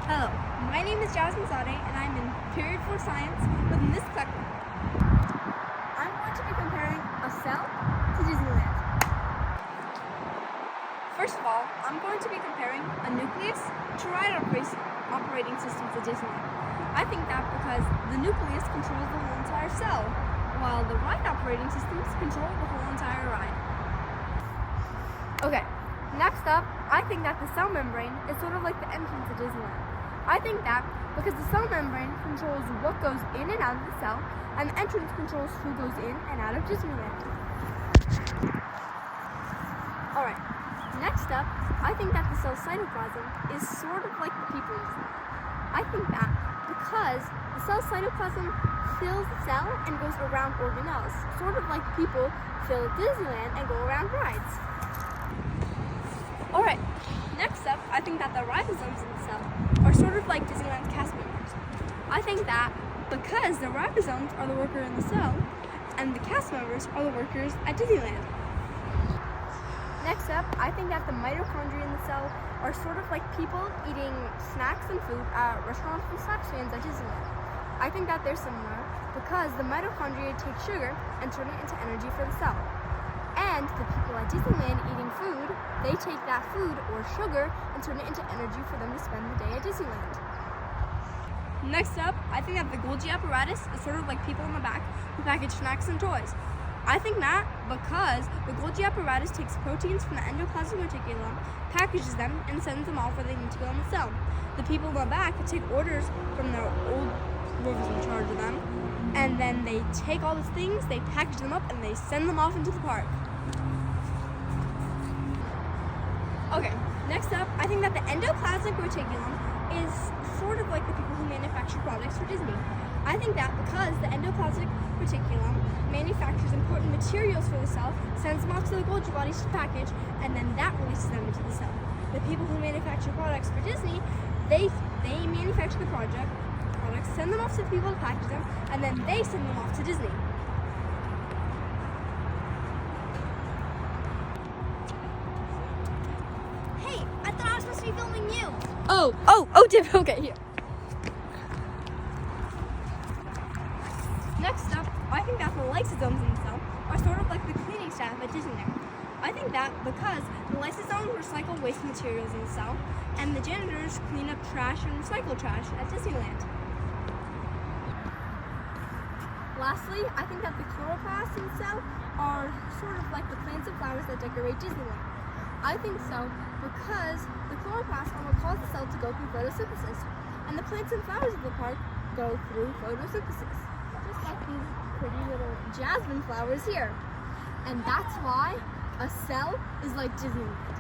Hello, my name is Jasmine and I'm in Period 4 Science with Miss Tucker. I'm going to be comparing a cell to Disneyland. First of all, I'm going to be comparing a nucleus to ride operating system to Disneyland. I think that because the nucleus controls the whole entire cell, while the ride operating systems control the whole entire ride. Okay, next up, I think that the cell membrane is sort of like the entrance to Disneyland. I think that because the cell membrane controls what goes in and out of the cell, and the entrance controls who goes in and out of Disneyland. Alright, next up, I think that the cell cytoplasm is sort of like the people in Disneyland. I think that because the cell cytoplasm fills the cell and goes around organelles, sort of like people fill Disneyland and go around rides. Alright, next up, I think that the ribosomes in the cell are sort of like Disneyland's cast members. I think that because the ribosomes are the worker in the cell, and the cast members are the workers at Disneyland. Next up, I think that the mitochondria in the cell are sort of like people eating snacks and food at restaurants and snack stands at Disneyland. I think that they're similar because the mitochondria take sugar and turn it into energy for the cell. And the people at Disneyland eating food, they take that food or sugar and turn it into energy for them to spend the day at Disneyland. Next up, I think that the Golgi apparatus is sort of like people in the back who package snacks and toys. I think that because the Golgi apparatus takes proteins from the endoplasmic reticulum, packages them, and sends them off where they need to go in the cell. The people in the back take orders from their old whoever's in charge of them, and then they take all these things, they package them up, and they send them off into the park. Okay, next up, I think that the endoplasmic reticulum is sort of like the people who manufacture products for Disney. I think that because the endoplasmic reticulum manufactures important materials for the cell, sends them off to the Golgi bodies to package, and then that releases them into the cell. The people who manufacture products for Disney, they manufacture the products, send them off to the people to package them, and then they send them off to Disney. Hey, I thought I was supposed to be filming you. Okay, here. Next up, I think that the lysosomes in the cell are sort of like the cleaning staff at Disneyland. I think that because the lysosomes recycle waste materials in the cell, and the janitors clean up trash and recycle trash at Disneyland. Lastly, I think that the chloroplasts in the cell are sort of like the plants and flowers that decorate Disneyland. I think so because the chloroplasts are what cause the cell to go through photosynthesis, and the plants and flowers of the park go through photosynthesis, just like these pretty little jasmine flowers here. And that's why a cell is like Disneyland.